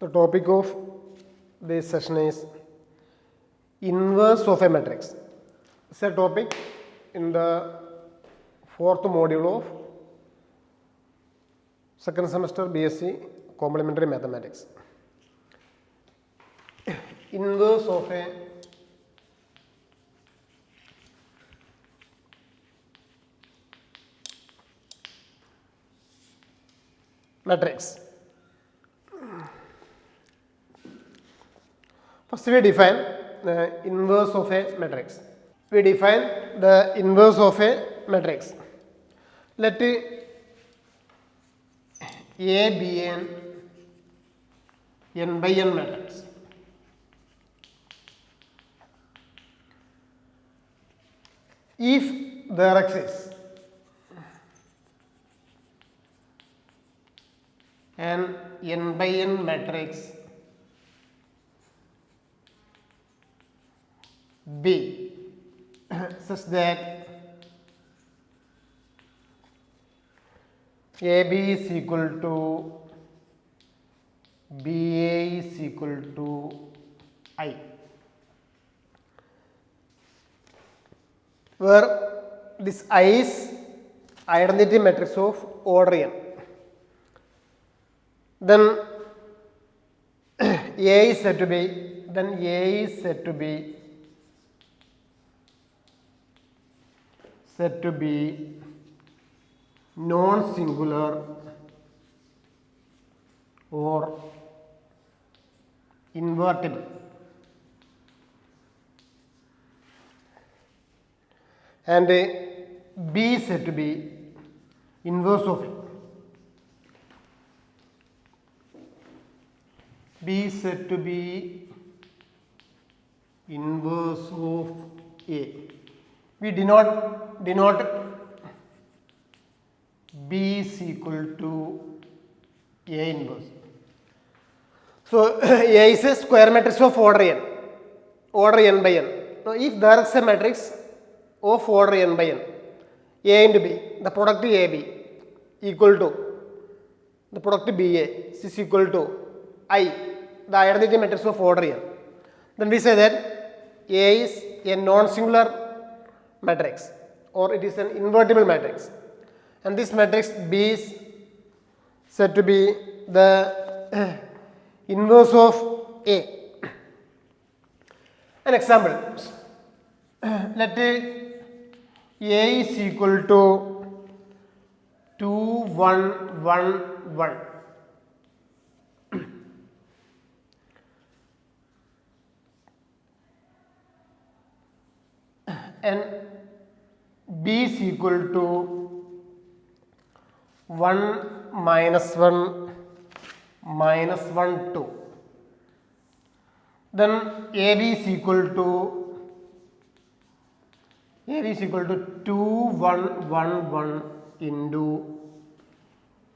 The topic of this session is inverse of a matrix. It's a topic in the fourth module of second semester BSc Complementary Mathematics. Inverse of a matrix. First we define the inverse of a matrix. We define the inverse of a matrix. Let A be an n by n matrix. If there exists an n by n matrix B such that AB is equal to BA is equal to I, where this I is identity matrix of order n, then A is said to be non-singular or invertible. And B is said to be inverse of it. B is said to be inverse of A. We denote B is equal to A inverse. So A is a square matrix of order n by n. Now if there is a matrix of order n by n, A into B, the product AB equal to the product BA is equal to I, the identity matrix of order n, then we say that A is a non-singular matrix or it is an invertible matrix, and this matrix B is said to be the inverse of A. An example, let A is equal to 2 1 1 1 and B is equal to 1 minus 1 minus 1 2. Then AB is equal to 2 1 1 1 into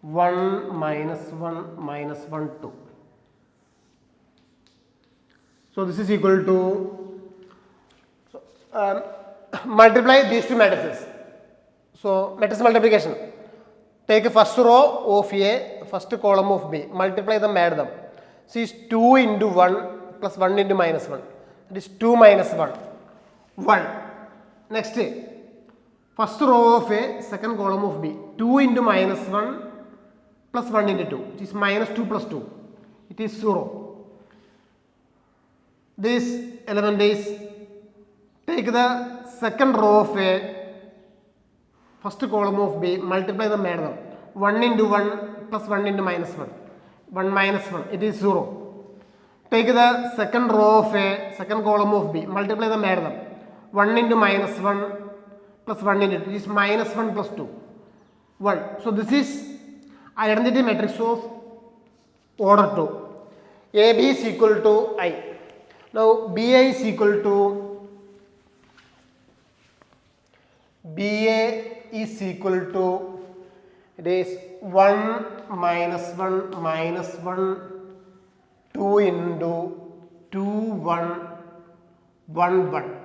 1 minus 1 minus 1 2. So this is equal to multiply these two matrices. So matrix multiplication. Take first row of A, first column of B, multiply them, add them. So is 2 into 1 plus 1 into minus 1. That is 2 minus 1. 1. Next, first row of A, second column of B. 2 into minus 1 plus 1 into 2, which is minus 2 plus 2. It is 0. This element is, take the second row of A, first column of B, multiply them, add them. 1 into 1 plus 1 into minus 1. 1 minus 1, it is 0. Take the second row of A, second column of B, multiply them, add them. 1 into minus 1 plus 1 into 2, it is minus 1 plus 2. 1. So this is identity matrix of order 2. AB is equal to I. Now BA is equal to it is 1 minus 1 minus 1 2 into 2 1 1 1.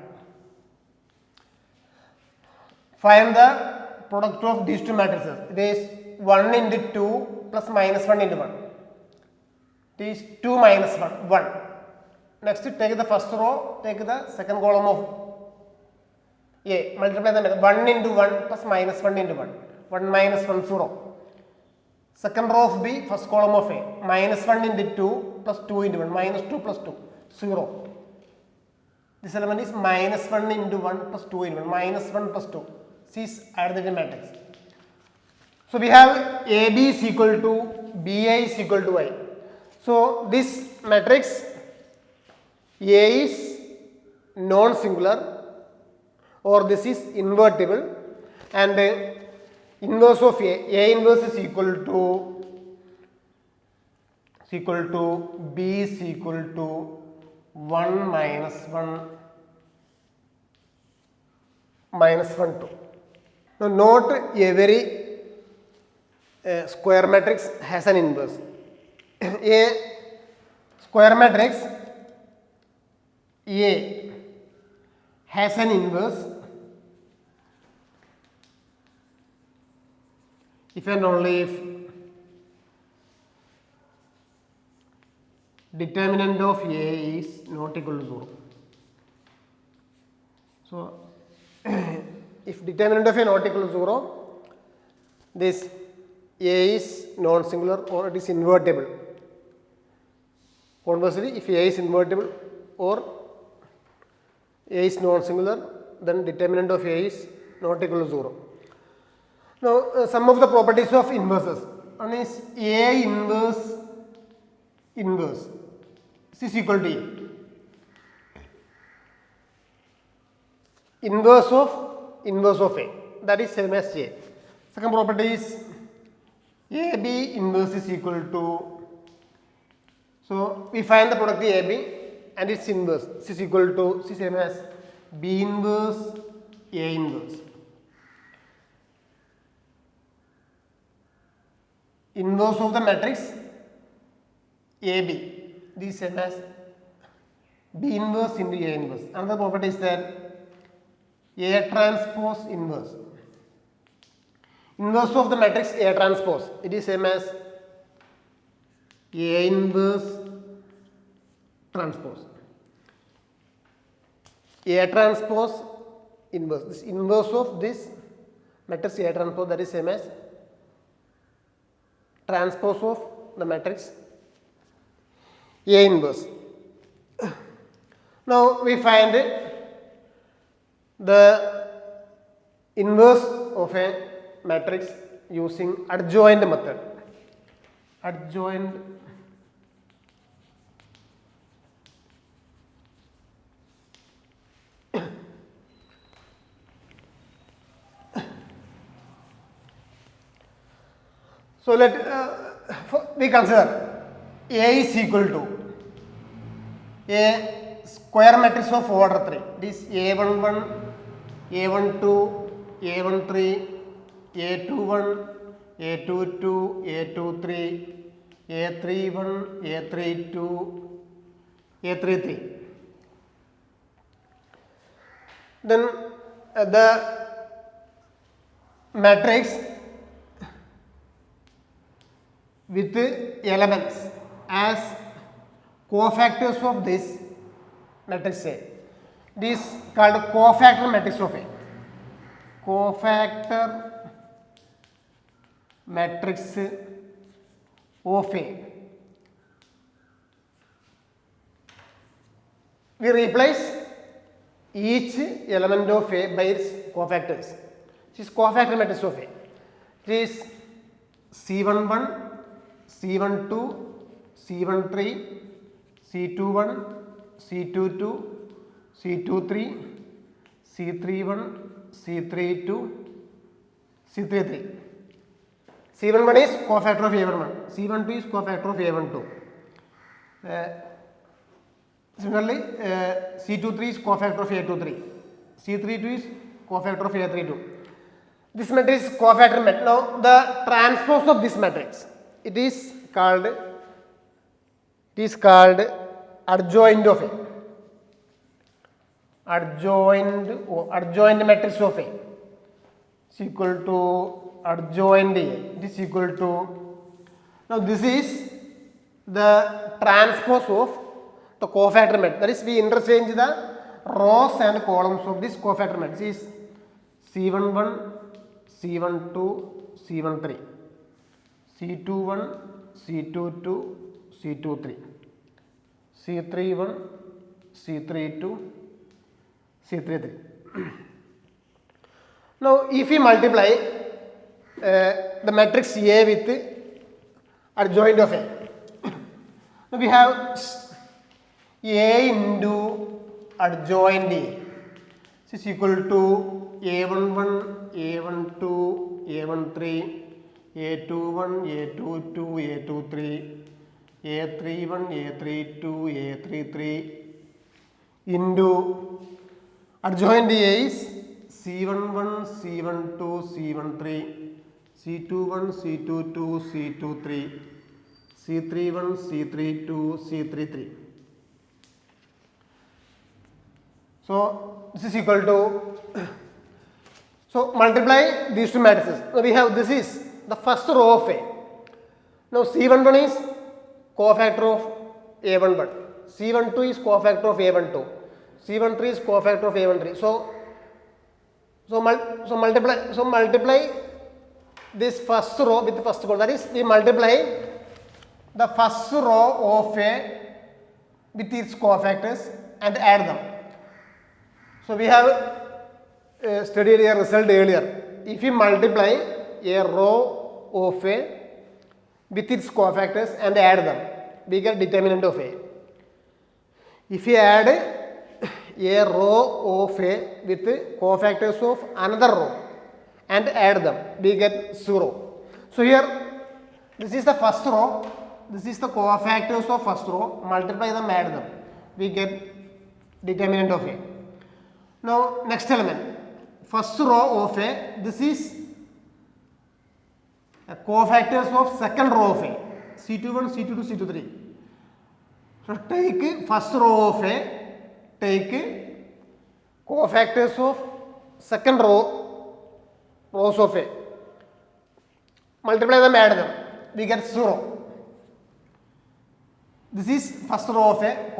Find the product of these two matrices. It is 1 into 2 plus minus 1 into 1. It is 2 minus 1, 1. Next, take the first row, take the second column of A, multiply them 1 into 1 plus minus 1 into 1, 1 minus 1, 0. Second row of B, first column of A, minus 1 into 2 plus 2 into 1, minus 2 plus 2, 0. This element is minus 1 into 1 plus 2 into 1, minus 1 plus 2. This is arithmetic matrix. So we have AB is equal to BI is equal to I. So this matrix A is non-singular or this is invertible, and inverse of A inverse is equal to B is equal to 1 minus 1 minus 1 2. Now note every square matrix has an inverse. A square matrix A has an inverse if and only if determinant of A is not equal to 0. So if determinant of A not equal to 0, this A is non-singular or it is invertible. Conversely, if A is invertible or A is non-singular, then determinant of A is not equal to 0. Now, some of the properties of inverses. One is A inverse inverse. This is equal to A. Inverse of A. That is same as A. Second property is AB inverse is equal to. So we find the product AB and its inverse. This is equal to, this is same as B inverse A inverse. Inverse of the matrix AB. This is same as B inverse into A inverse. Another property is that A transpose inverse. Inverse of the matrix A transpose. It is same as A inverse transpose. A transpose inverse. This inverse of this matrix A transpose, that is same as transpose of the matrix A inverse. Now we find the inverse of a matrix using adjoint method. Adjoint so we consider A is equal to a square matrix of order 3. This A11, A12, A13, A21, A22, A23, A31, A32, A33. Then the matrix with elements as cofactors of this matrix A. This is called cofactor matrix of A. Cofactor matrix of A. We replace each element of A by its cofactors. This is cofactor matrix of A. This is C11, C12, C13, C21, C22, C23, C31, C32, C33. C11 is cofactor of A11, C12 is cofactor of A12. Similarly, C23 is cofactor of A23, C32 is cofactor of A32. This matrix is cofactor matrix. Now, the transpose of this matrix, it is called adjoint of A. Adjoint matrix of A is equal to adjoint A. It is equal to, now this is the transpose of the cofactor matrix. That is, we interchange the rows and columns of this cofactor matrix. This is C11, C12, C13, C21, C22, C23, C31, C32, C33. Now, if we multiply the matrix A with adjoint of A, now we have A into adjoint A. This is equal to A11, A12, A13, A21, A22, A23, A31, A32, A33 into adjoint A is C11, C12, C13, C21, C22, C23, C31, C32, C33. So this is equal to, so multiply these two matrices. Now we have, this is the first row of A. Now C11 is cofactor of A11, C12 is cofactor of A12, C13 is cofactor of A13. So multiply this first row with the first column. That is, we multiply the first row of A with its cofactors and add them. So we have studied a result earlier. If we multiply a row of A with its cofactors and add them, we get determinant of A. If we add a row of A with cofactors of another row and add them, we get 0. So here, this is the first row, this is the cofactors of first row, multiply them, add them, we get determinant of A. Now next element, first row of A, this is cofactors of second row of A, C21, C22, C23. So take first row of A, take cofactors of second rows of A, multiply them, add them, we get 0. This is first row of A,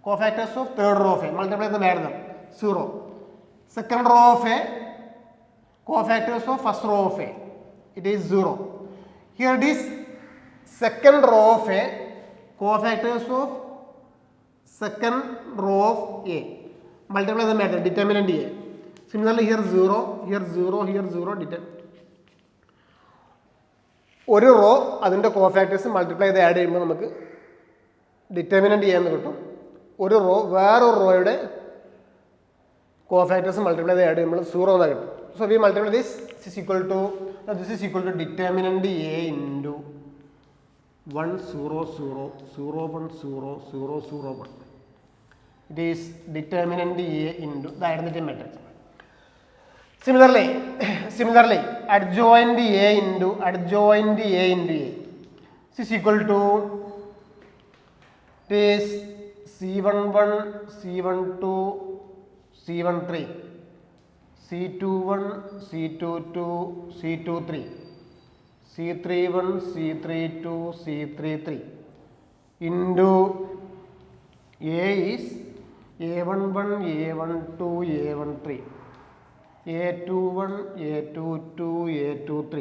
cofactors of third row of A, multiply them, add them, 0. Second row of A, cofactors of first row of A, it is 0. Here it is second row of A, cofactors of second row of A, multiply them, add them, determinant A. Similarly here 0, here 0, here 0, determinant. ഒരു row അതിൻ്റെ cofactors multiply ചെയ്ത് add ചെയ്യുമ്പോൾ നമുക്ക് determinant ചെയ്യാൻ കിട്ടും. ഒരു row വേറൊരു റോയുടെ കോഫാക്ടേഴ്സ് മൾട്ടിപ്ലൈ ചെയ്ത് ആഡ് ചെയ്യുമ്പോൾ 0 എന്നാണ് കിട്ടും. So we multiply this is equal to determinant A into 1 0 0 0 1 0 0 0 1. It is determinant A into the identity matrix. Similarly, adjoint A into A is equal to this C11, C12, C13, C21, C22, C23, C31, C32, C33 into A is A11, A12, A13. A21, A22, A23,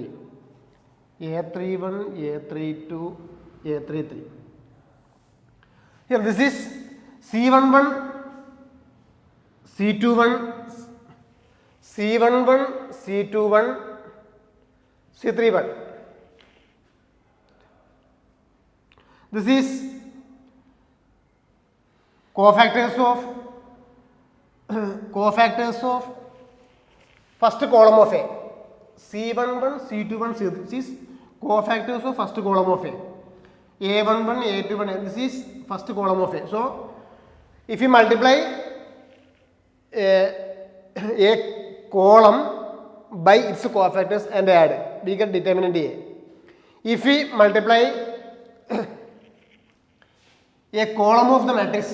A31, A32, A33. Here this is C11, C21, C11, C21, C31. This is cofactors of first column of A. C11, C21, C3. This is cofactors of first column of A. A11, A21. This is first column of A. So, if you multiply a column by its cofactors and add, we get determinant A. If we multiply a column of the matrix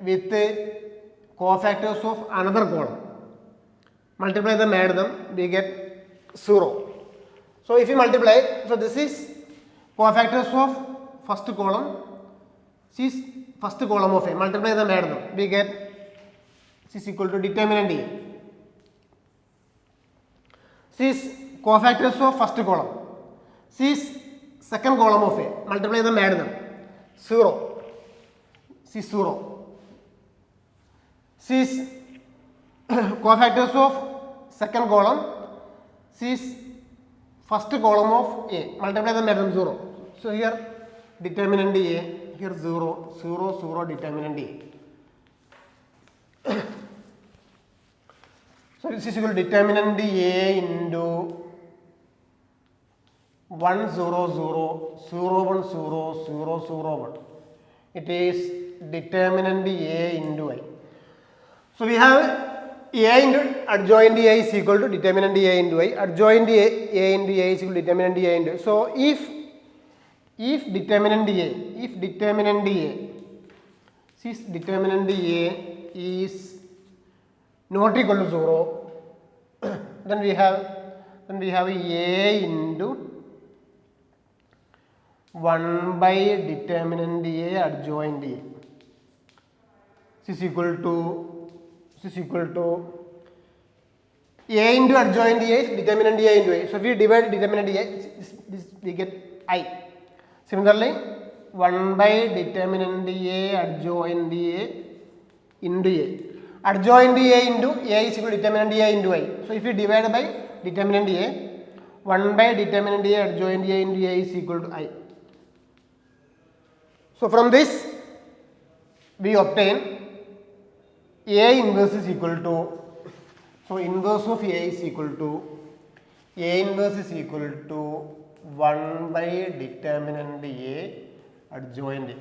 with cofactors of another column, multiply them, add them, we get 0. So if you multiply, so this is cofactors of first column. C is first column of A. Multiply them, add them. We get C is equal to determinant A. C is cofactors of first column. C is second column of A. Multiply them, add them. 0. C is 0. C is cofactors of second column. C is first column of A. Multiply them, add them, 0. So here determinant A. Here 0, 0, 0, determinant A. So this is equal to determinant A into 1, 0, 0, 0, 1, 0, 0, 0, 1. It is determinant A into I. So we have A into adjoint A is equal to determinant A into I. Adjoint A into A is equal to determinant A into I. So if determinant A is not equal to 0, then we have A into 1 by determinant A adjoint A. This is equal to A into adjoint A is determinant A into A. So if we divide determinant A, this we get I. Similarly, 1 by determinant A adjoint A into A. Adjoint A into A is equal to determinant A into I. So if we divide by determinant A, 1 by determinant A adjoint A into A is equal to I. So from this we obtain A inverse is equal to, so inverse of A is equal to, A inverse is equal to 1 by determinant A adjoint A.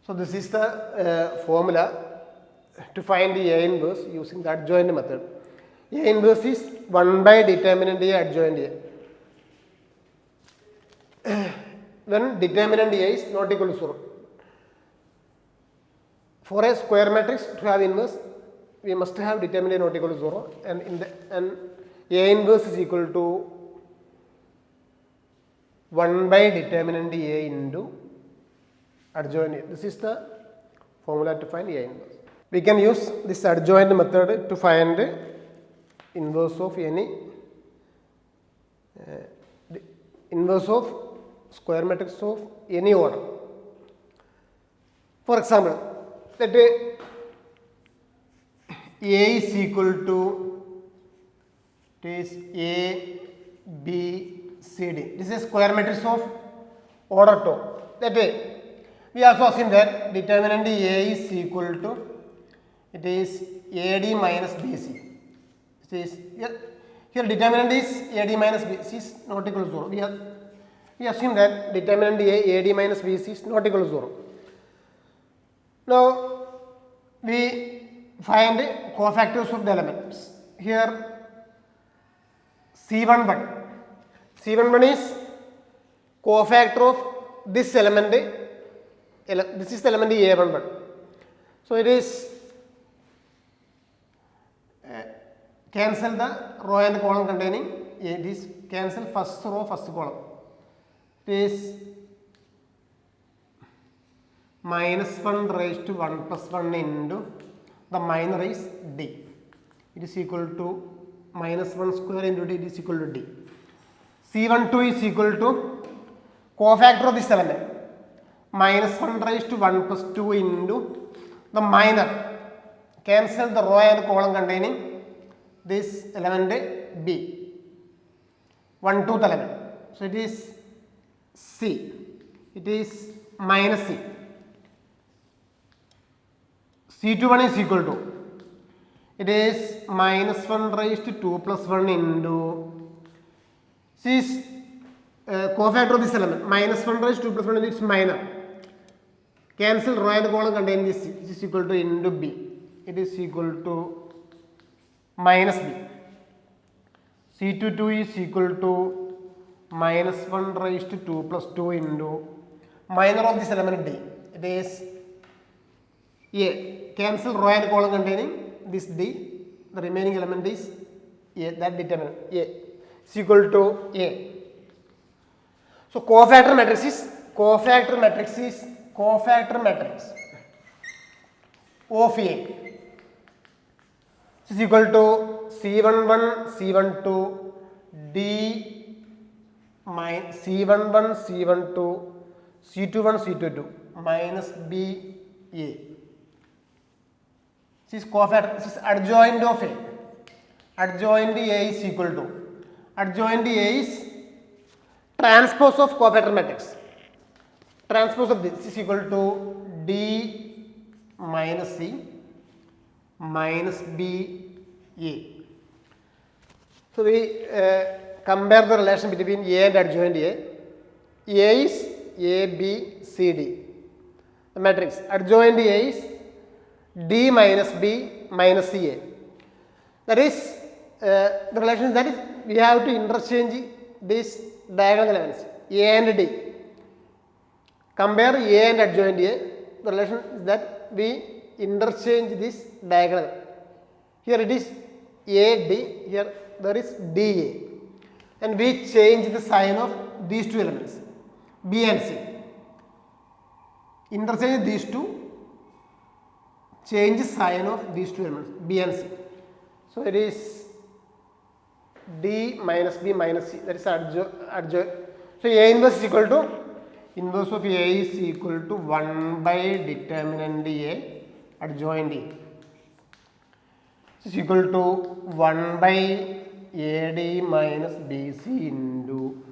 So this is the formula to find the A inverse using the adjoint method. A inverse is 1 by determinant A adjoint A. When determinant A is not equal to 0. For a square matrix to have inverse, we must have determinant A not equal to 0, and A inverse is equal to 1 by determinant A into adjoint A. This is the formula to find A inverse. We can use this adjoint method to find inverse of any inverse of square matrix of any order. For example, let A is equal to, it is A, B, C, D. This is a square matrix of order 2. That way, we also assume that determinant A is equal to, it is AD minus BC. It is here determinant is AD minus BC is not equal to 0. We assume that determinant A, AD minus BC is not equal to 0. Now we find cofactors of the elements. Here C11. C11 is cofactor of this element. This is the element A11. So it is cancel the row and column containing A. This cancel first row, first column. It is minus 1 raised to 1 plus 1 into the minor is D. It is equal to minus 1 square into D, it is equal to D. C12 is equal to cofactor of this element. Minus 1 raised to 1 plus 2 into the minor. Cancel the row and column containing this element B. 1, 2th element. So it is C. It is minus C. C21 is equal to, it is minus 1 raised to 2 plus 1 into, C is cofactor of this element, minus 1 raised to 2 plus 1 into its minor. Cancel row and column containing this C. This is equal to into B. It is equal to minus B. C22 is equal to minus 1 raised to 2 plus 2 into minor of this element D. It is A. Cancel row and column containing this D. The remaining element is A. That determinant A is equal to A. So cofactor matrix is cofactor matrix of A is equal to C11 C12 D minus C11 C12 C21 C22 minus B A. This is cofactor. This is adjoint of A. Adjoint A is equal to adjoint A is transpose of cofactor matrix. Transpose of this is equal to D minus C minus B A. So we compare the relation between A and adjoint A. A is A, B, C, D. The matrix adjoint A is D minus B minus C A. That is the relation that is we have to interchange these diagonal elements A and D. Compare A and adjoint A. The relation is that we interchange this diagonal. Here it is AD, here there is DA, and we change the sign of these two elements B and C. Interchange these two, change sign of these two elements B and C. So it is D minus B minus C, that is adjoint. So A inverse is equal to inverse of A is equal to 1 by determinant A adjoint A. This is equal to 1 by AD minus BC into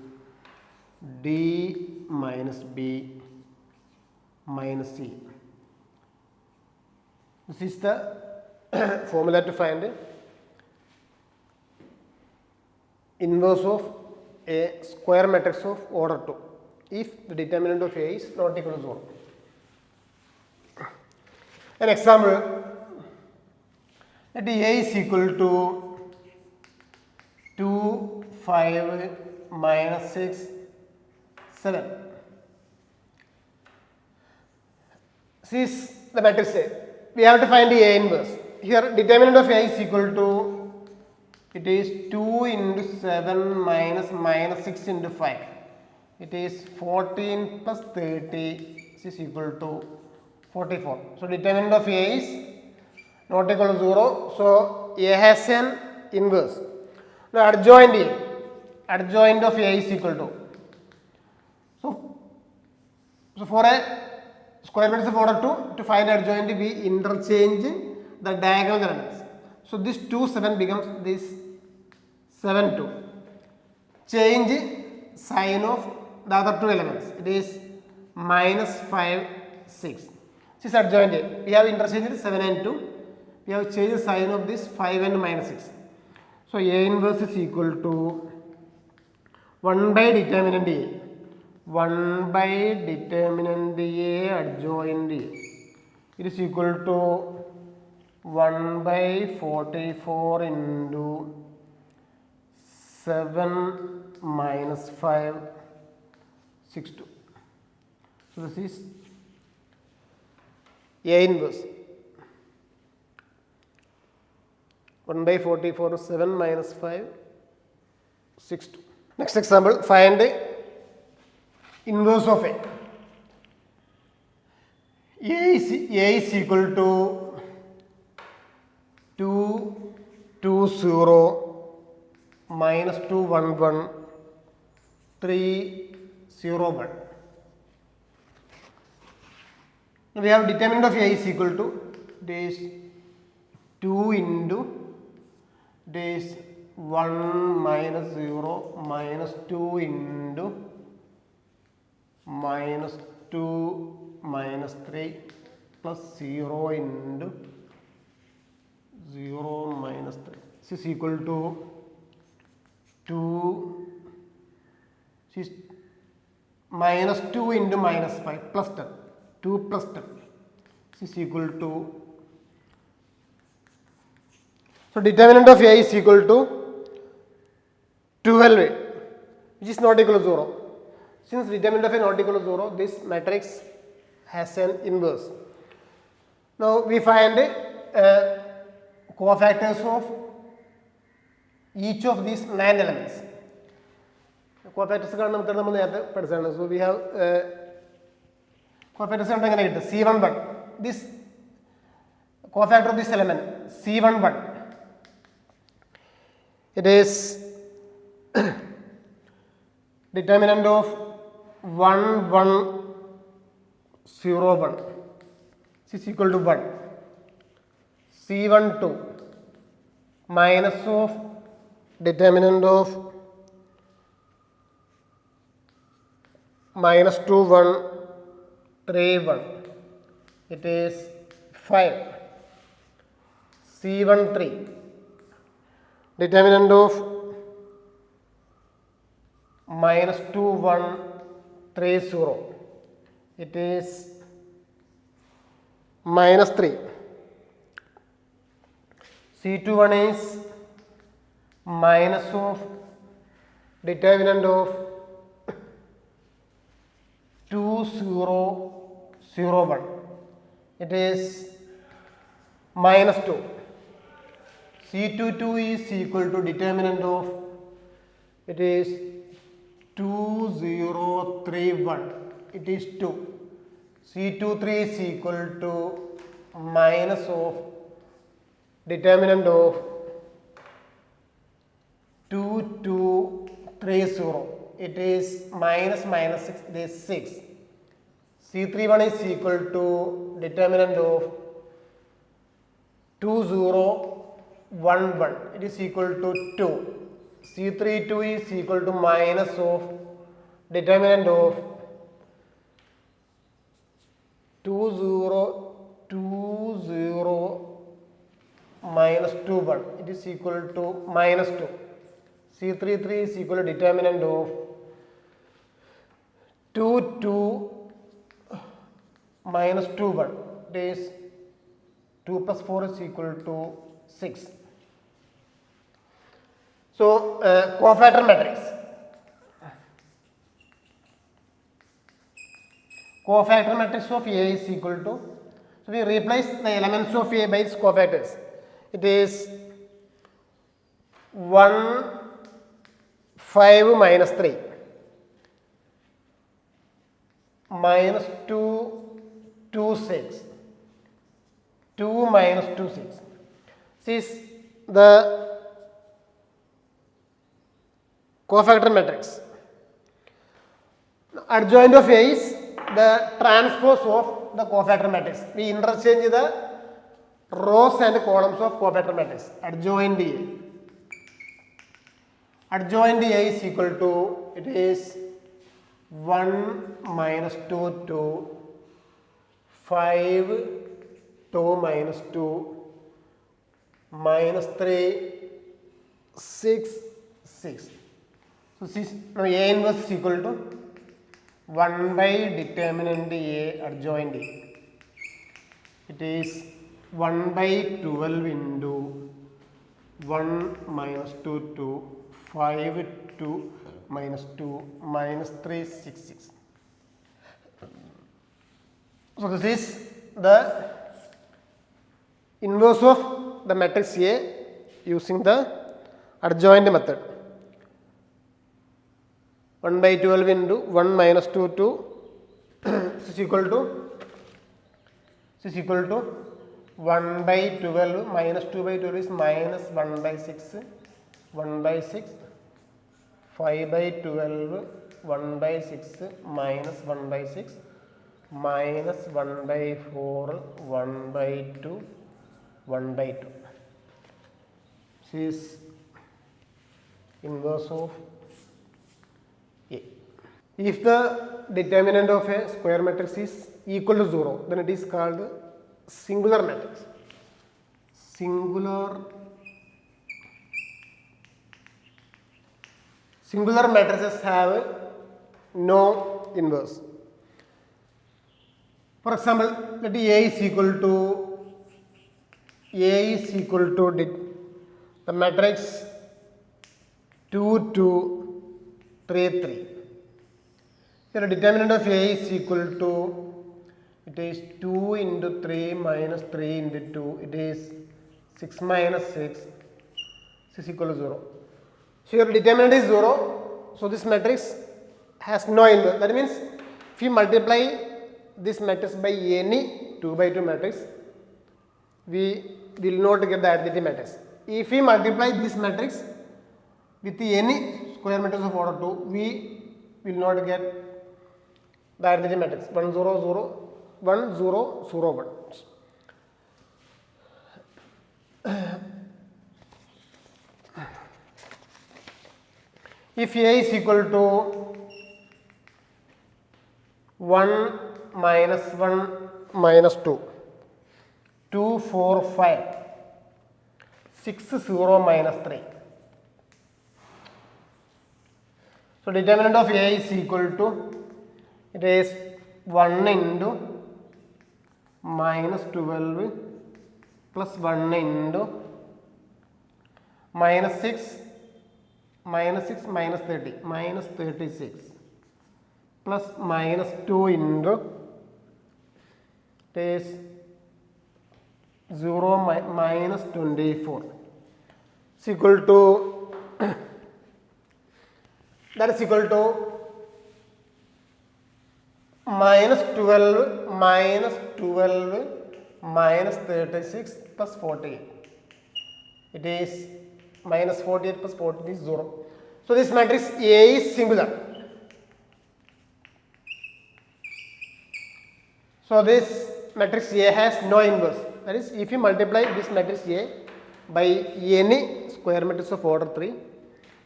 D minus B minus C. This is the formula to find inverse of a square matrix of order 2 if the determinant of A is not equal to 0. An example, let A is equal to 2, 5, minus 6, 7. This is the matrix A. We have to find the A inverse. Here determinant of A is equal to, it is 2 into 7 minus 6 into 5. It is 14 plus 30, this is equal to 44. So determinant of A is not equal to 0. So A has an inverse. Now adjoint A, adjoint of A is equal to. So for a square matrix of order 2, to find adjoint we interchange the diagonal elements. So this 2 7 becomes this 7 2. Change sign of the other two elements. It is minus 5 6. This is adjoint A. We have interchanged 7 and 2. We have changed the sign of this 5 and minus 6. So A inverse is equal to 1 by determinant A. 1 by determinant A adjoint A. It is equal to 1 by 44 into 7 minus 5 6 2. So this is A inverse. 1 by 44 7 minus 5 6 2. Next example, find inverse of A. A is equal to 2 2 0 minus 2 1 1 3 0 1. Now we have determinant of A is equal to this 2 into this 1 minus 0 minus 2 into minus 2 minus 3 plus 0 into 0 minus 3. This is equal to 2, this is minus 2 into minus 5 plus 10, 2 plus 10. This is equal to, so determinant of A is equal to 12, which is not equal to 0. Since determinant of A not equal to 0, this matrix has an inverse. Now we find cofactors of each of these 9 elements. Cofactors കാണുന്ന method നമ്മൾ നേരത്തെ പഠിച്ചതാണ്. So we have cofactors കണ്ട് എങ്ങനെ കിട്ടും? C11 this cofactor of this element C11 it is determinant of 1101 is equal to 1. C12 minus of determinant of minus 2131 it is 5. C13 determinant of minus 2130 it is minus 3. C21 is minus of determinant of 2001 it is minus 2. C22 is equal to determinant of it is 2031 it is 2. C23 is equal to minus of determinant of 2230 it is minus 6 it is 6. C31 is equal to determinant of 2011 it is equal to 2. C32 is equal to minus of determinant of 2020 minus 21 it is equal to minus 2. C33 is equal to determinant of 22 minus 21 it is 2 plus 4 is equal to 6. So, cofactor matrix. Cofactor matrix of A is equal to, so we replace the elements of A by its cofactors. It is 1, 5 minus 3 minus 2, 2, 6. 2 minus 2, 6. This is the cofactor matrix. Adjoint of A is the transpose of the cofactor matrix. We interchange the rows and columns of cofactor matrix. Adjoint A. Adjoint A is equal to, it is 1 minus 2, 2, 5, 2 minus 2, minus 3, 6, 6. So, this now A inverse is equal to 1 by determinant A adjoint A. It is 1 by 12 into 1 minus 2, 2, 5, 2 minus 2, minus 3, 6, 6. So, this is the inverse of the matrix A using the adjoint method. 1 by 12 into 1 minus 2, 2 is equal to 1 by 12 minus 2 by 12 is minus 1 by 6, 1 by 6, 5 by 12, 1 by 6 minus 1 by 6, minus 1 by 4, 1 by 2, 1 by 2. This is inverse of A. If the determinant of a square matrix is equal to 0, then it is called singular matrix. Singular matrices have no inverse. For example, let A is equal to the matrix 2, 2, 3, 3. Here the determinant of A is equal to, it is 2 into 3 minus 3 into 2, it is 6 minus 6 is equal to 0. So your determinant is 0, So this matrix has no inverse. That means if you multiply this matrix by any 2 by 2 matrix, we will not get the identity matrix. If we multiply this matrix with any square matrix of order 2, we will not get the identity matrix 1 0 0 1 0 0 1. If A is equal to 1 minus 1 minus 2, 2 4 5, 6 0 minus 3. So determinant of A is equal to, it is 1 into minus 12 plus 1 into minus 6 minus 30 minus 36 plus minus 2 into, it is 0 minus 24 is equal to that is equal to minus 12 minus 36 plus 48. It is minus 48 plus 48 is 0. So this matrix A is singular. So this matrix A has no inverse. That is, if you multiply this matrix A by any square matrix of order 3,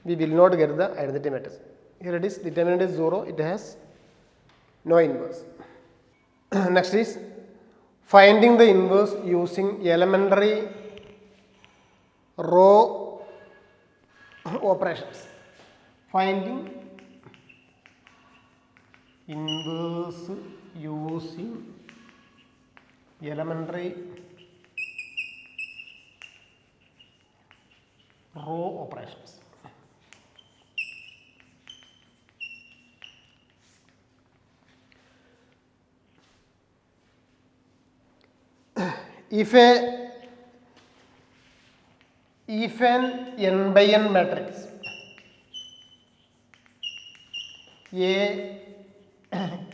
we will not get the identity matrix. Here it is, determinant is 0, it has no inverse. Next is finding the inverse using elementary row operations. Finding inverse using elementary row operations. If an n by n matrix A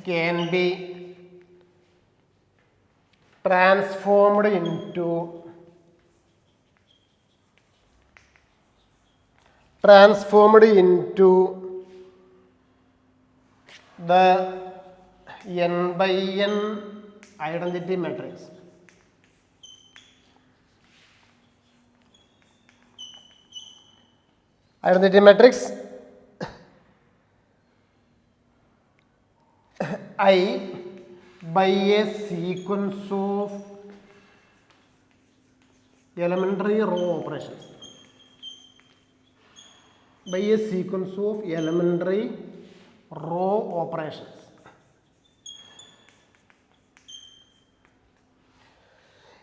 can be transformed into the n by n identity matrix. Identity matrix I by a sequence of elementary row operations. By a sequence of elementary row operations.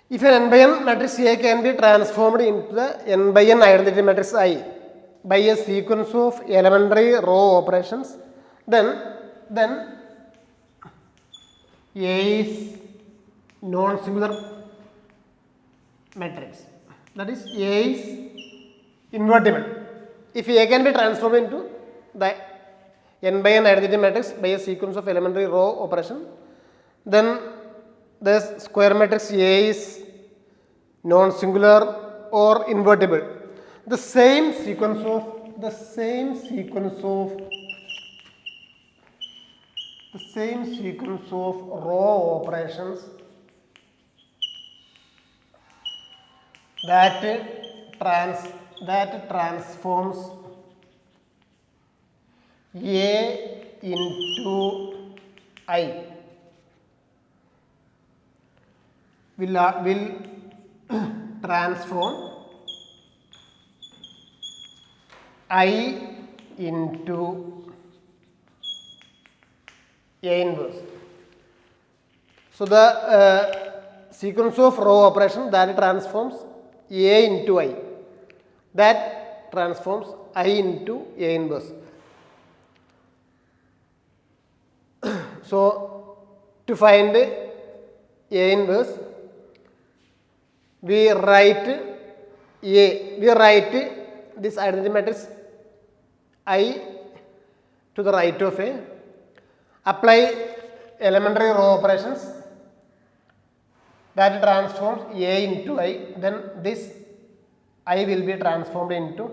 If an n by n matrix A can be transformed into the n by n identity matrix I by a sequence of elementary row operations, then A is non-singular matrix. That is, A is invertible. If A can be transformed into the n by n identity matrix by a sequence of elementary row operation, then the square matrix A is non-singular or invertible. The same sequence of row operations that transforms A into I will transform I into A inverse. So the sequence of row operation that transforms A into I, that transforms I into A inverse. So to find A inverse, we write this identity matrix I to the right of A. Apply elementary row operations that transforms A into I. Then this I will be transformed into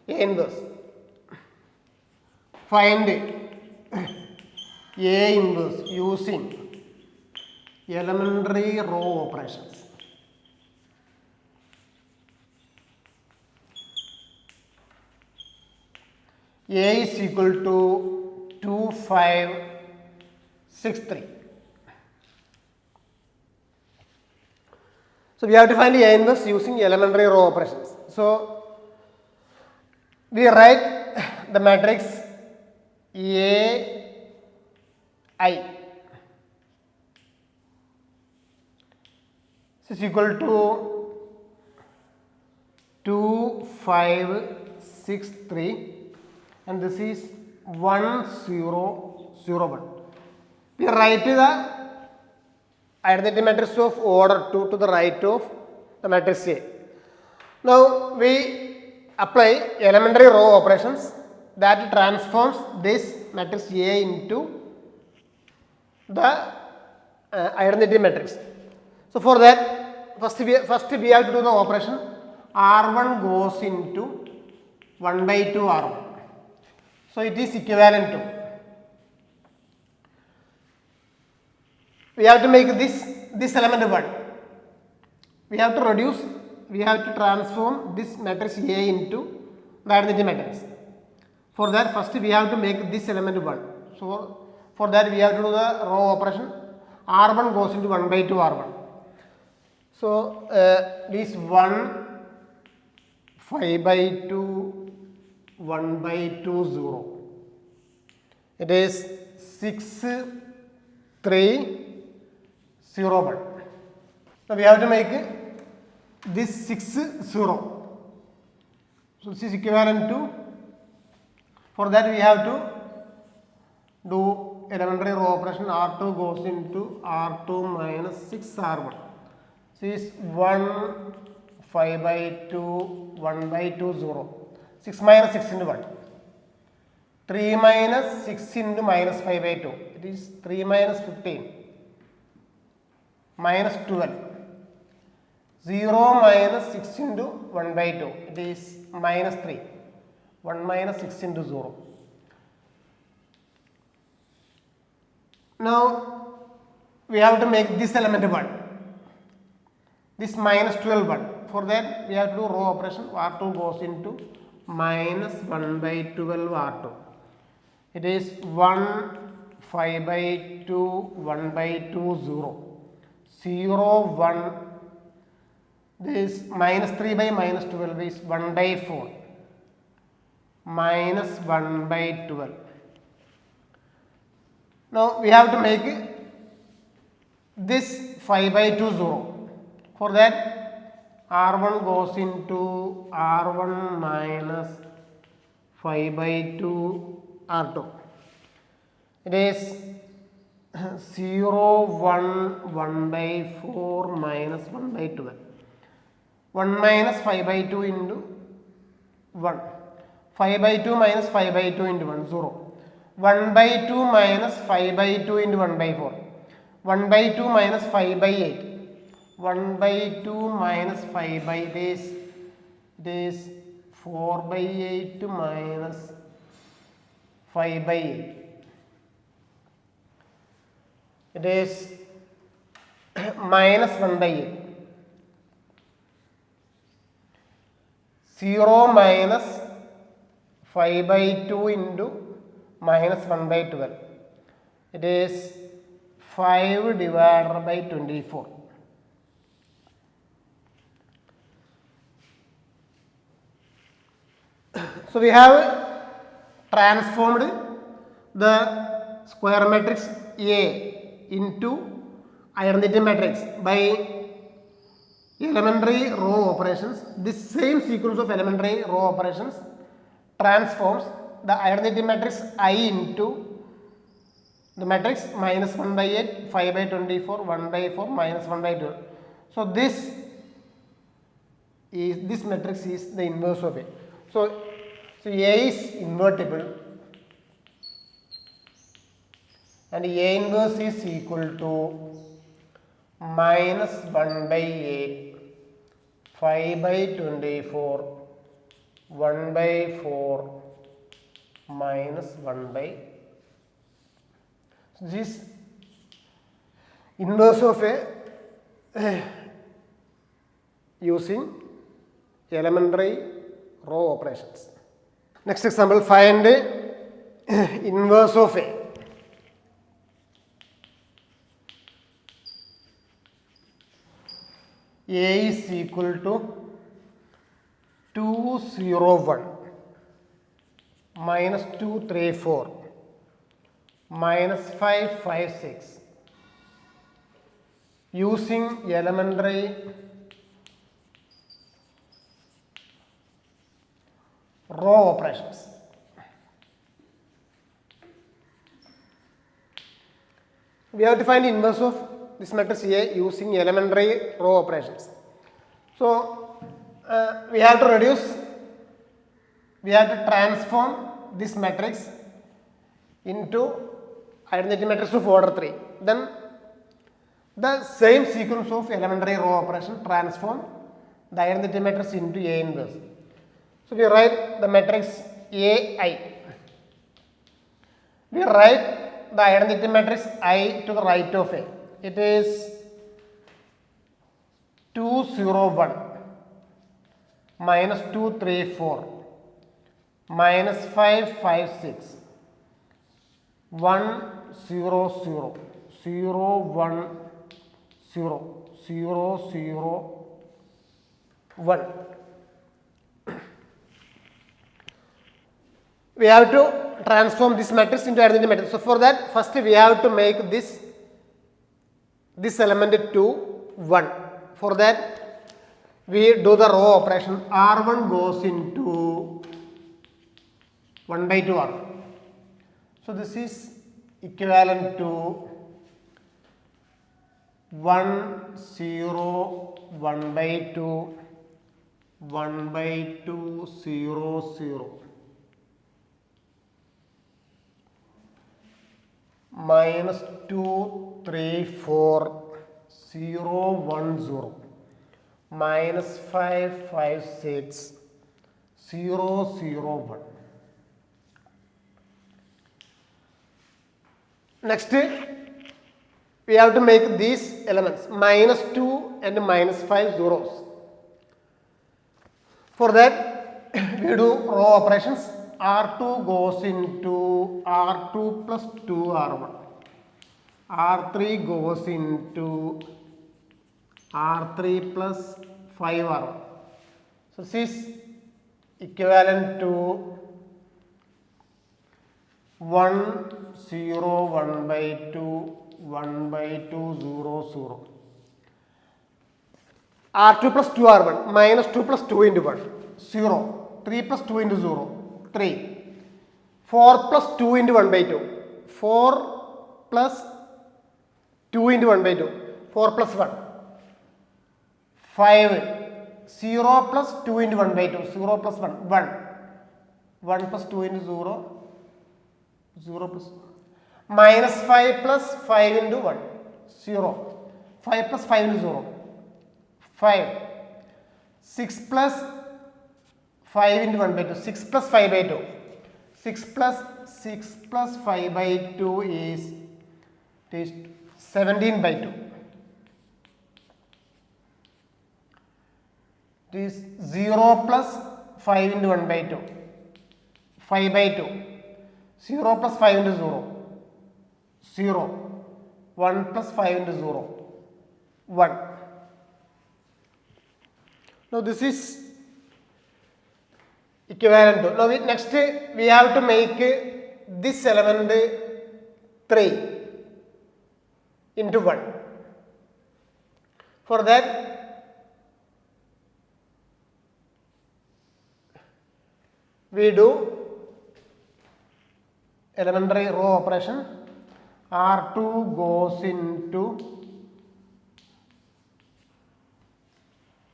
A inverse. Find A inverse using elementary row operations. A is equal to 2, 5, 6, 3. So we have to find A inverse using elementary row operations. So we write the matrix A I is equal to 2, 5, 6, 3, and this is 1, 0, 0, 1. We write the identity matrix of order 2 to the right of the matrix A. Now we apply elementary row operations that transforms this matrix A into the identity matrix. So for that, first we have to do the operation. R1 goes into 1 by 2 R1. So it is equivalent to, we have to make this element 1. We have to transform this matrix A into the identity matrix. For that, first we have to make this element 1. So for that we have to do the row operation. R1 goes into 1 by 2 R1. So this 1, 5 by 2, 1 by 2, 0. It is 6, 3, 0, 1. Now we have to make this 6, 0. So this is equivalent to, for that we have to do elementary row operation. R2 goes into R2 minus 6 R1. This is 1, 5 by 2, 1 by 2, 0. 6 minus 6 into 1. 3 minus 6 into minus 5 by 2. It is 3 minus 15. Minus 12. 0 minus 6 into 1 by 2. It is minus 3. 1 minus 6 into 0. Now we have to make this element 1. This minus 12 1. For that we have to do row operation. R2 goes into minus 1 by 12 R2. It is 1, 5 by 2, 1 by 2, 0. 0, 1. This minus 3 by minus 12 is 1 by 4. Minus 1 by 12. Now we have to make this 5 by 2, 0. For that, R1 goes into R1 minus 5 by 2 R2. It is 0, 1, 1 by 4 minus 1 by 12. 1 minus 5 by 2 into 1. 5 by 2 minus 5 by 2 into 1, 0. 1 by 2 minus 5 by 2 into 1 by 4. 1 by 2 minus 5 by 8. 1 by 2 minus 5 by this 4 by 8 minus 5 by 8. It is minus 1 by 8. 0 minus 5 by 2 into minus 1 by 12. It is 5 divided by 24. So we have transformed the square matrix A into identity matrix by elementary row operations. This same sequence of elementary row operations transforms the identity matrix I into the matrix minus 1 by 8, 5 by 24, 1 by 4, minus 1 by 2. So this matrix is the inverse of A. So A is invertible and A inverse is equal to minus 1 by 8, 5 by 24, 1 by 4, minus 1 by. So this is inverse of a using elementary row operations. Next example, find inverse of A. A is equal to 201 minus 234 minus 556 using elementary row operations. We have to find inverse of this matrix A using elementary row operations. So we have to transform this matrix into identity matrix of order 3. Then the same sequence of elementary row operation transform the identity matrix into A inverse. So we write the matrix AI. We write the identity matrix I to the right of A. It is 201 minus 234 minus 556 1 0 0 0 1 0 0 0 1. We have to transform this matrix into identity matrix. So for that, first we have to make this element to 1. For that, we do the row operation. R1 goes into 1 by 2 R. So this is equivalent to 1 0 1 by 2 1 by 2 0 0 minus 2 3 4 0 1 0 minus 5 5 6 0 0 1. Next we have to make these elements minus 2 and minus 5 zeros. For that we do row operations. R2 goes into R2 plus 2 R1. R3 goes into R3 plus 5 R1. So this is equivalent to 1 0 1 by 2 1 by 2 0 0. R2 plus 2 R1 minus 2 plus 2 into 1 0. 3 plus 2 into 0 3. 4 plus 2 into 1 by 2 4 plus 2 into 1 by 2 4 plus 1 5. 0 plus 2 into 1 by 2 0 plus 1 1 1 plus 2 into 0 0 plus minus 5 plus 5 into 1 0 5 plus 5 into 0 5 6 plus 5 into 1 by 2 6 plus 5 by 2 6 plus 5 by 2 is 17 by 2. It is 0 plus 5 into 1 by 2 5 by 2 0 plus 5 into 0 0 1 plus 5 into 0 1. Now this is equivalent to, now next we have to make this element 3 into 1. For that we do elementary row operation. R2 goes into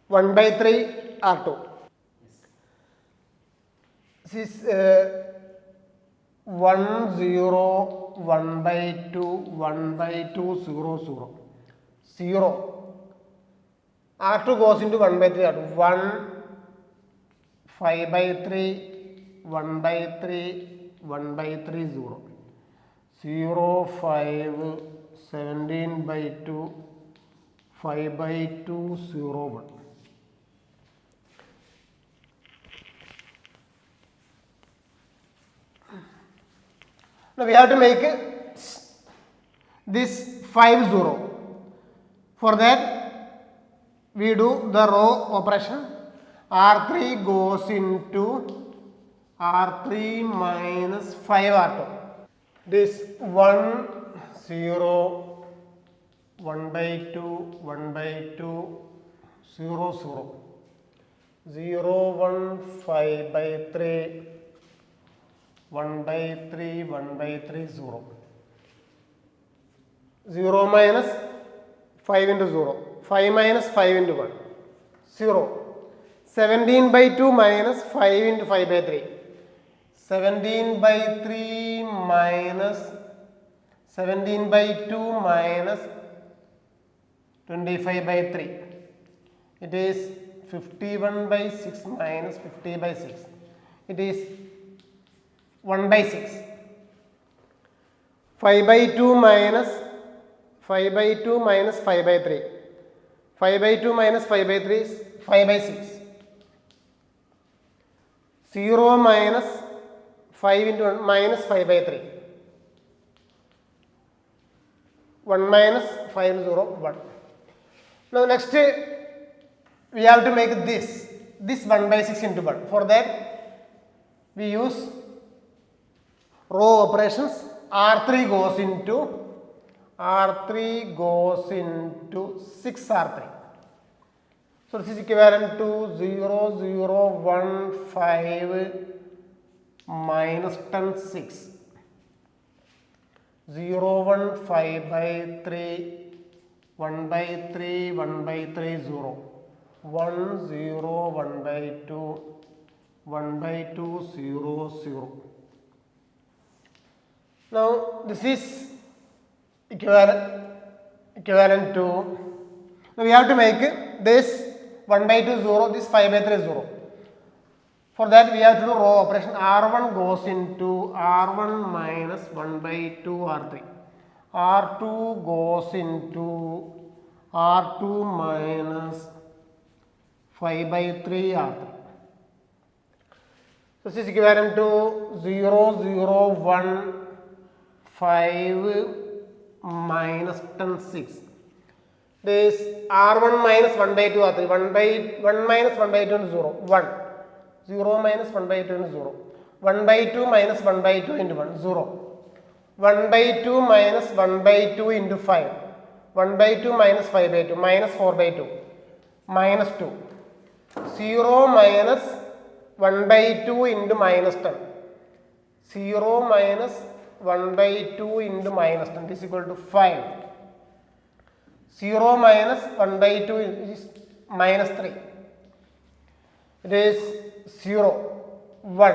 1 by 3 R2. This is 1 0 1 by 2, 1 by 2, 0, 0. 0. R2 goes into 1 by 3, R2. 1, 5 by 3, 1 by 3, 1 by 3, 0. 0, 5, 17 by 2, 5 by 2, 0, 1. Now we have to make this 5, 0. For that, we do the row operation. R3 goes into R3 minus 5 R2. This 1, 0, 1 by 2, 1 by 2, 0, 0. 0, 1, 5 by 3, 1 by 3, 1 by 3, 0. 0 minus 5 into 0. 5 minus 5 into 1. 0. 17 by 2 minus 5 into 5 by 3. 17 by 3 minus 17 by 2 minus 25 by 3. It is 51 by 6 minus 50 by 6. It is 1 by 6. 5 by 2 minus 5 by 2 minus 5 by 3. 5 by 2 minus 5 by 3 is 5 by 6. 0 minus 5 into 1 minus 5 by 3. 1 minus 5 into 0, 1. Now next we have to make this 1 by 6 into 1. For that we use row operations. R3 goes into 6 R3. So this is equivalent to 0, 0, 1, 5 minus 10, 6. 0, 1, 5 by 3, 1 by 3, 1 by 3, 0. 1, 0, 1 by 2, 1 by 2, 0, 0. Now this is equivalent to, now we have to make this 1 by 2 0, this 5 by 3 0. For that we have to do row operation. R1 goes into R1 minus 1 by 2 R3. R2 goes into R2 minus 5 by 3 R3. So this is equivalent to 0, 0, 1, 5 minus 10, 6. This R1 minus 1 by 2 R3. 1 minus 1 by 2 into 0, 1. 0 minus 1 by 2 into 0. 1 by 2 minus 1 by 2 into 1, 0. 1 by 2 minus 1 by 2 into 5. 1 by 2 minus 5 by 2, minus 4 by 2, minus 2. 0 minus 1 by 2 into minus 10. 0 minus 1 by 2 into minus 10 is equal to 5. 0 minus 1 by 2 is minus 3. It is 0, 1.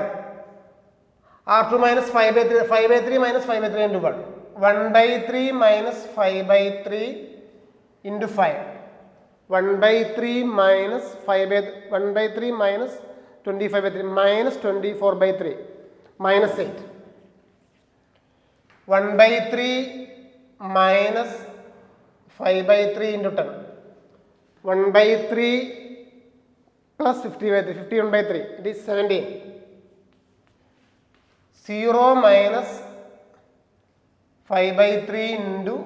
R2 minus 5 by 3, 5 by 3 minus 5 by 3 into 1. 1 by 3 minus 5 by 3 into 5. 1 by 3 minus 5 by 1 by 3 minus 25 by 3 minus 24 by 3 minus 8. 1 by 3 minus 5 by 3 into 10. 1 by 3 plus 50 by 3, 51 by 3, it is 17. 0 minus 5 by 3 into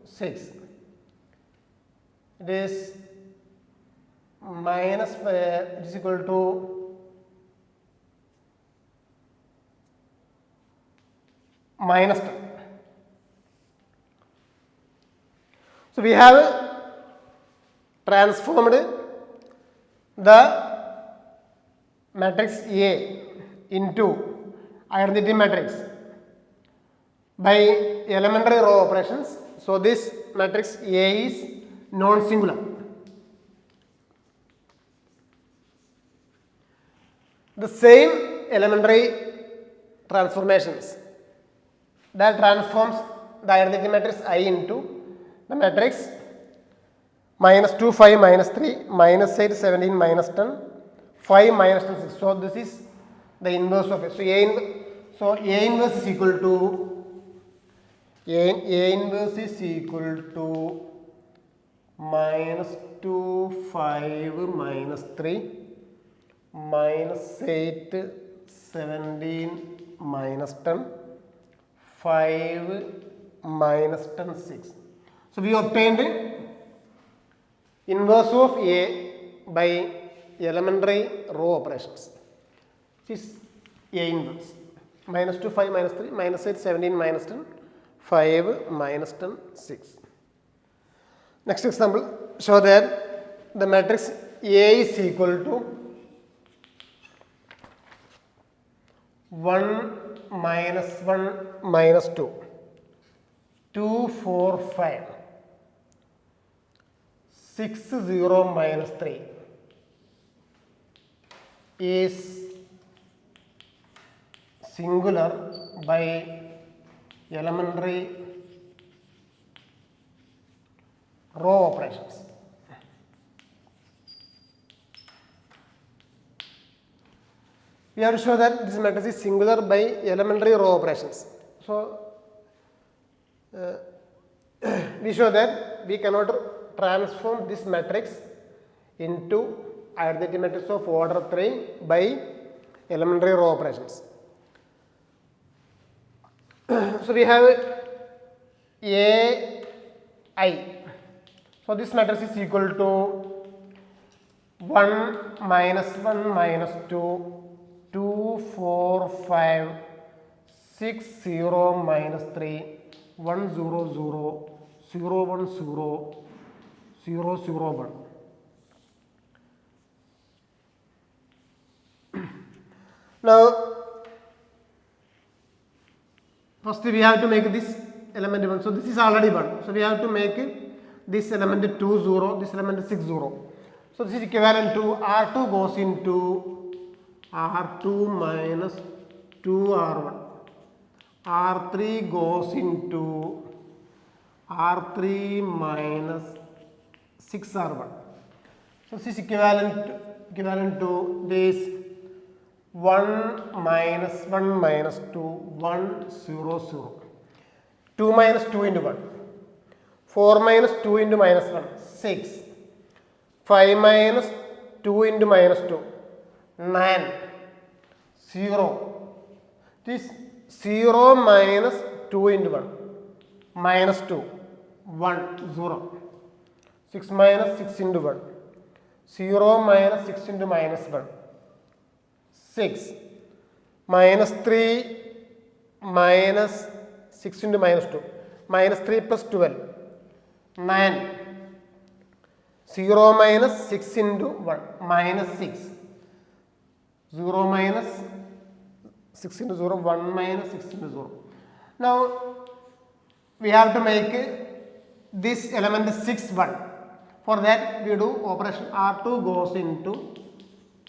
6. It is minus, it is equal to minus 10. So we have transformed the matrix A into identity matrix by elementary row operations. So this matrix A is non-singular. The same elementary transformations that transforms the identity matrix I into the matrix minus 2, 5, minus 3, minus 8, 17, minus 10, 5, minus 10, 6. So this is the inverse of it. So A inverse is equal to A inverse is equal to minus 2, 5, minus 3, minus 8, 17, minus 10, 5, minus 10, 6. So we obtained inverse of A by elementary row operations. This is A inverse. Minus 2, 5, minus 3, minus 8, 17, minus 10, 5, minus 10, 6. Next example, show that the matrix A is equal to 1, minus 1, minus 2, 2, 4, 5, 6, 0, minus 3 is singular by elementary row operations. We have to show that this matrix is singular by elementary row operations. So we show that we cannot transform this matrix into identity matrix of order 3 by elementary row operations. So we have AI. So this matrix is equal to 1, minus 1, minus 2, 2, 4, 5, 6, 0, minus 3, 1, 0, 0, 0, 1, 0, 0, 0, 1. Now, first we have to make this element 1. So this is already 1. So we have to make this element 2, 0, this element 6, 0. So this is equivalent to R2 goes into R2 minus 2R1. R3 goes into R3 minus 6R1. So this is equivalent to this 1, minus 1, minus 2, 1, 0, 0. 2 minus 2 into 1. 4 minus 2 into minus 1, 6. 5 minus 2 into minus 2, 9. 0. This 0 minus 2 into 1, minus 2, 1, 0. 6 minus 6 into 1, 0 minus 6 into minus 1, 6. Minus 3 minus 6 into minus 2, minus 3 plus 12, 9. 0 minus 6 into 1, minus 6. 0 minus 6 into 0, 1 minus 6 into 0. Now, we have to make this element 6, 1. For that, we do operation R2 goes into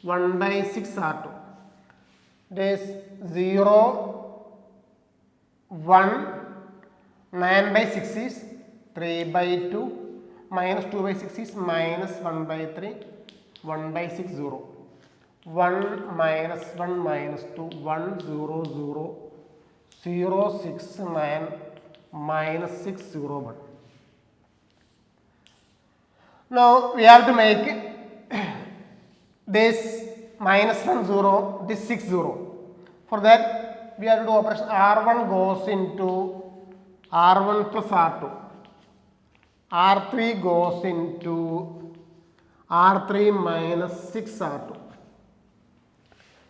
1 by 6 R2. This 0, 1, 9 by 6 is 3 by 2, minus 2 by 6 is minus 1 by 3, 1 by 6, 0. 1 minus 1 minus 2, 1, 0, 0, 0, 6, 9, minus 6, 0, 1. Now we have to make this minus 1, 0, this 6, 0. For that, we have to do operation R1 goes into R1 plus R2. R3 goes into R3 minus 6 R2.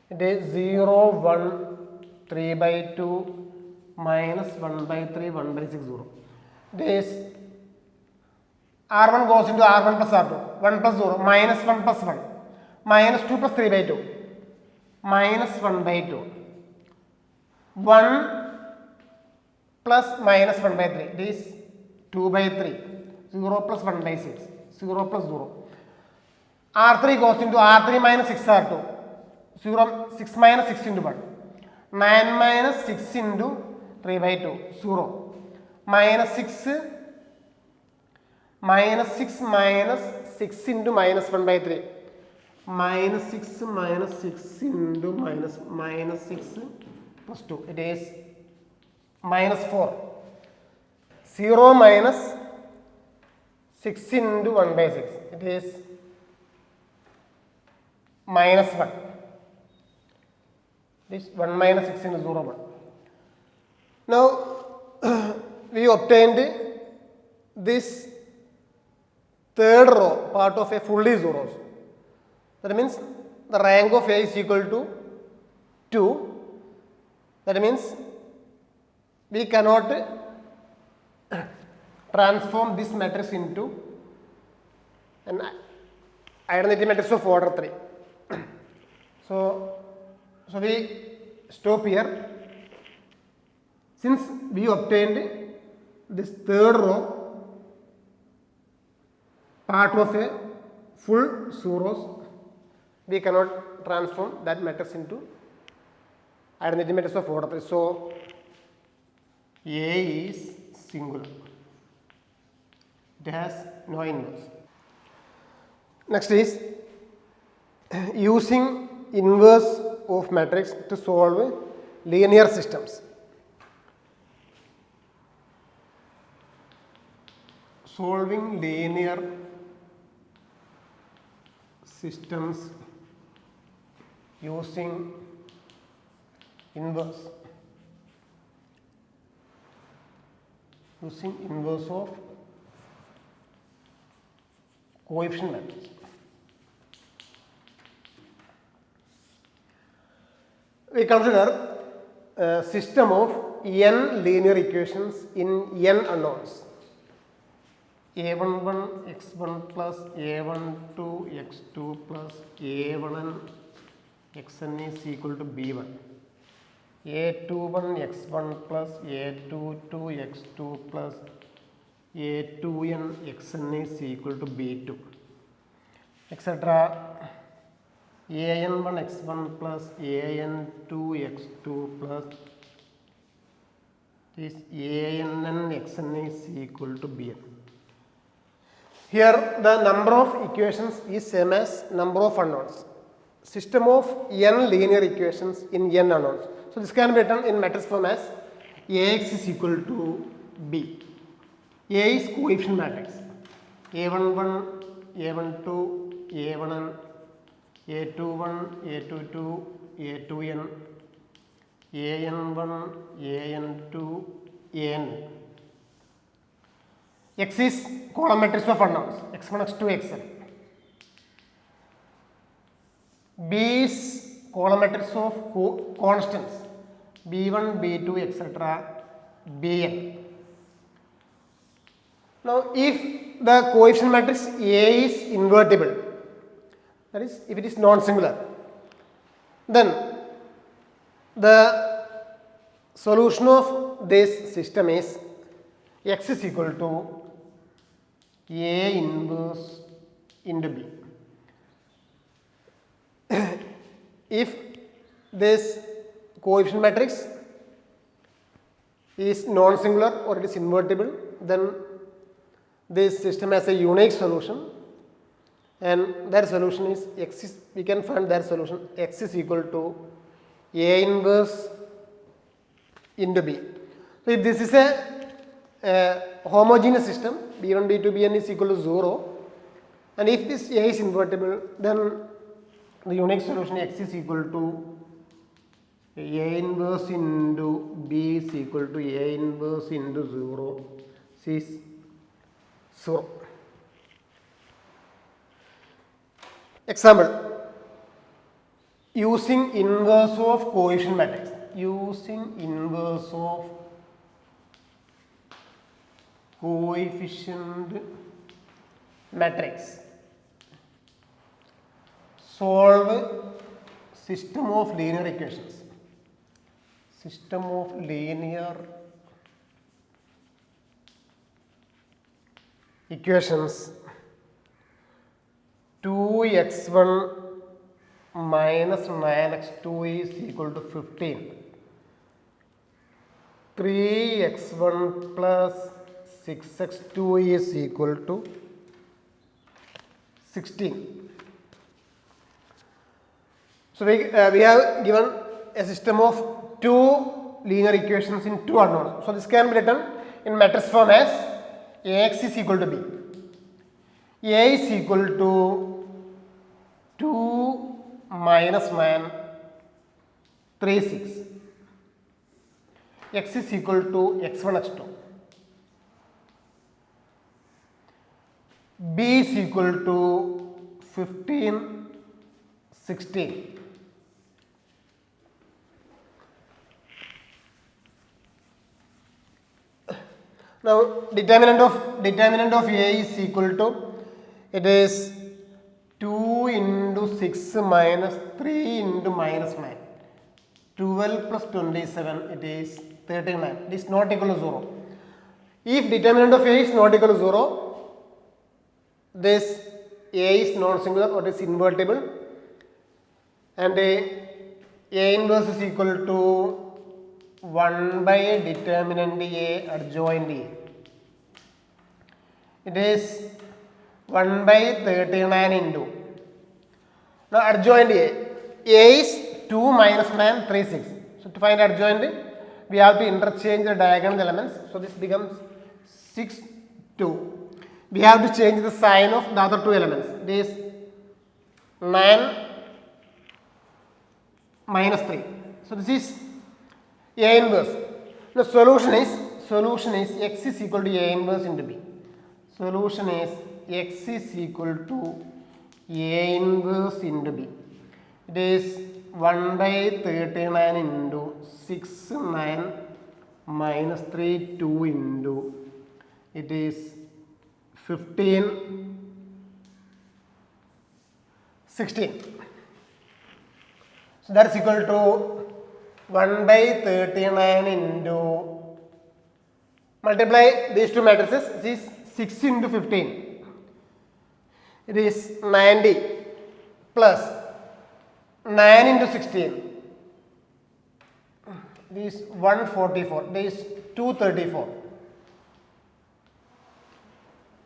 It is 0, 1, 3 by 2, minus 1 by 3, 1 by 6, 0. This R1 goes into R1 plus R2. 1 plus 0, minus 1 plus 1. Minus 2 plus 3 by 2. Minus 1 by 2. 1 plus minus 1 by 3. This 2 by 3. 0 plus 1 by 6. 0 plus 0. R3 goes into R3 minus 6 R2. 0, 6 minus 6 into 1. 9 minus 6 into 3 by 2, 0. Minus 6 minus 6 minus 6 into minus 1 by 3. Minus 6 minus 6 into minus 6 plus 2. It is minus 4. 0 minus 6 into 1 by 6. It is minus 1. This 1 minus 6 into 0, 1. Now, we obtained this third row part of a fully zeros. That means the rank of A is equal to 2. That means we cannot transform this matrix into an identity matrix of order 3. So we stop here. Since we obtained this third row part of a full zeros, we cannot transform that matrix into identity matrix of order 3. So A is singular. It has no inverse. Next is using inverse of matrix to solve linear systems. Solving linear systems using inverse. Using inverse of coefficient matrix. We consider a system of n linear equations in n unknowns. A11 x1 plus A12 x2 plus A1n xn is equal to B1. A21 x1 plus A22 x2 plus A2n xn is equal to B2, etc. An1 x1 plus An2 x2 plus this Ann xn is equal to Bn. Here the number of equations is same as number of unknowns. System of n linear equations in n unknowns. So this can be written in matrix form as Ax is equal to B. A is coefficient matrix. A11, A12, A1n, A21, A22, A2n, An1, An2, An. X is column matrix of unknowns, x1, x2, xn. B is column matrix of constants, b1, b2, etc., bn. Now, if the coefficient matrix A is invertible, that is, if it is non-singular, then the solution of this system is x is equal to A inverse into B. If this coefficient matrix is non-singular or it is invertible, then this system has a unique solution, and that solution is x is, we can find that solution x is equal to A inverse into B. So if this is a homogeneous system, b1, b2, bn is equal to 0, and if this A is invertible, then the unique solution x is equal to A inverse into B is equal to A inverse into 0. C is 0. Example, using inverse of coefficient matrix. Using inverse of coefficient matrix. Solve system of linear equations. System of linear equations. 2x1 minus 9x2 is equal to 15. 3x1 plus 6x2 is equal to 16. So we have given a system of two linear equations in two unknowns. So this can be written in matrix form as Ax is equal to B. A is equal to 2 minus 9, 3, 6. X is equal to x1, x2. B is equal to 15, 16. Now determinant of A is equal to, it is 2 into 6 minus 3 into minus 9. 12 plus 27, it is 39. It is not equal to 0. If determinant of A is not equal to 0, this A is non-singular or is invertible, and A inverse is equal to 1 by determinant A adjoint A. It is 1 by 39 into. Now adjoint A is 2 minus 9, 3, 6. So to find adjoint, we have to interchange the diagonal elements. So this becomes 6, 2. We have to change the sign of the other two elements. It is 9 minus 3. So this is A inverse. The solution is x is equal to A inverse into B. Solution is x is equal to A inverse into B. It is 1 by 39 into 6, 9 minus 3, 2 into, it is 15, 16. So that is equal to 1 by 39 into, multiply these two matrices, this is 6 into 15. It is 90 plus 9 into 16. This is 144. This is 234.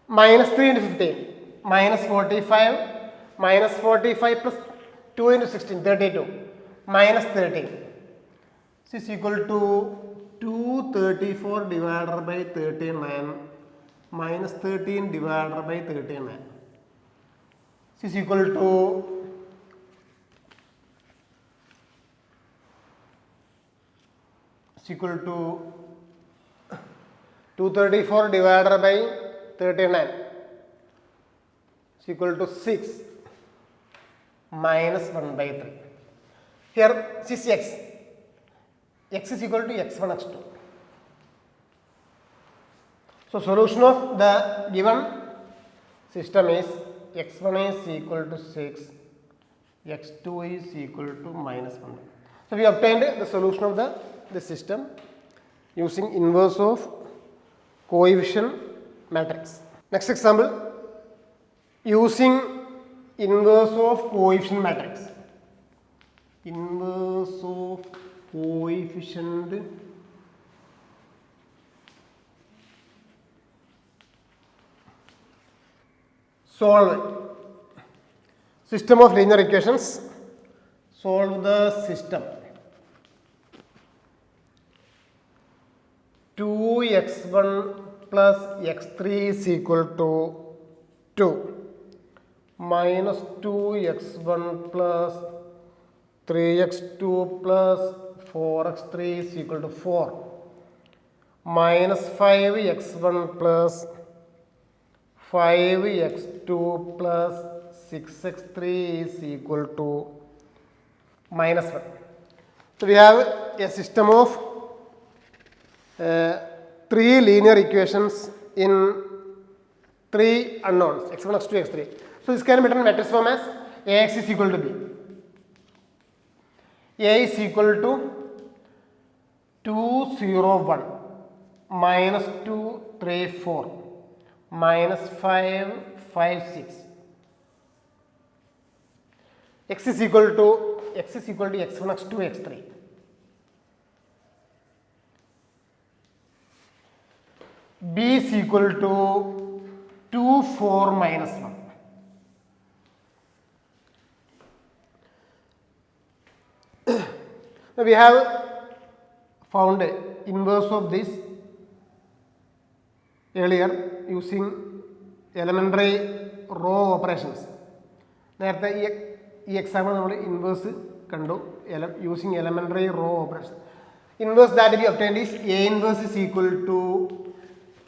Minus 3 into 15. Minus 45. Minus 45 plus 2 into 16. 32. Minus 13. This is equal to 234 divided by 39 minus 13 divided by 39. This is equal to 234 divided by 39 is equal to 6 minus 1 by 3. Here this is x. X is equal to x1, x2. So solution of the given system is x1 is equal to 6, x2 is equal to minus 1. So we obtained the solution of the system using inverse of coefficient matrix. Next example, using inverse of coefficient matrix. Inverse of coefficient solve system of linear equations. Solve the system. 2x1 plus x3 is equal to 2 minus 2x1 plus 3x2 plus 4x3 is equal to 4 minus 5x1 plus 5x2 plus 6x3 is equal to minus 1. So we have a system of three linear equations in three unknowns x1, x2, x3. So this can be written in matrix form as Ax is equal to B. A is equal to 2, 0, 1 minus 2, 3, 4 minus 5, 5, 6. X is equal to x1, x2, x3. B is equal to 2, 4, minus 1. Now we have found inverse of this earlier using elementary row operations. നേരത്തെ ഈ example നമ്മൾ inverse കണ്ടു using elementary row operations. Inverse that we obtained is A inverse is equal to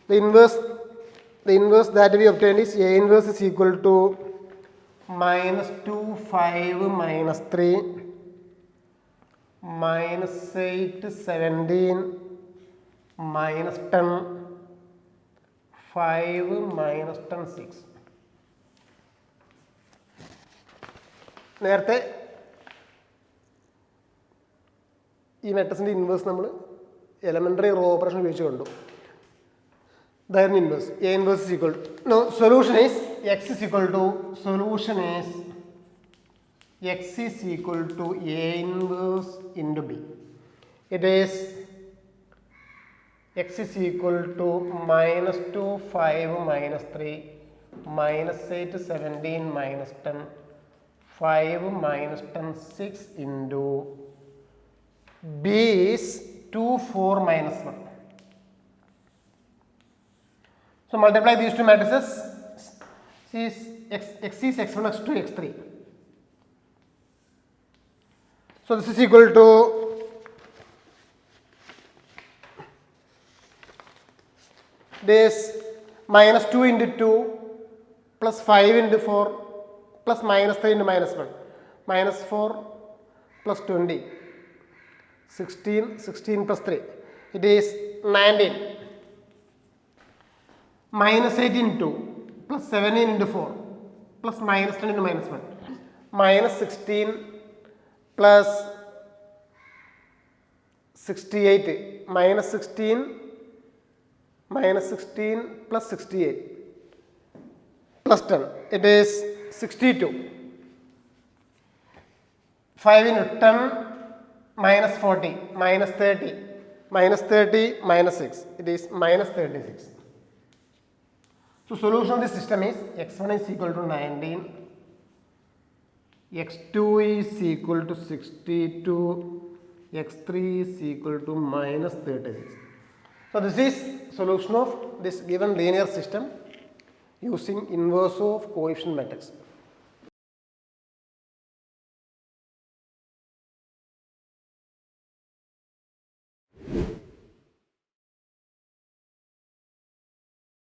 the inverse that we obtained is A inverse is equal to minus 2, 5, minus 3, minus 8, 17, minus 10, 5, minus 10, 6. നേരത്തെ ഈ മാട്രിക്സിൻ്റെ inverse നമ്മൾ elementary row operation ഉപയോഗിച്ച് കണ്ടു. Then inverse A inverse is equal to, no, solution is x is equal to A inverse into B. It is x is equal to minus 2, 5, minus 3, minus 8, 17, minus 10, 5, minus 10, 6 into B is 2, 4, minus 1. So multiply these two matrices. X is x1, x2, x3. So this is equal to this minus 2 into 2 plus 5 into 4 plus minus 3 into minus 1. Minus 4 plus 20. 16 plus 3. It is 19. Minus 8 into 2 plus 17 into 4 plus minus 10 into minus 1. Minus 16 plus 68. Minus 16 plus 68 plus 10. It is 62. 5 into 10 minus 40 minus 30 minus 30 minus 6. It is minus 36. So solution of this system is x1 is equal to 19, x2 is equal to 62, x3 is equal to minus 36. So this is solution of this given linear system using inverse of coefficient matrix.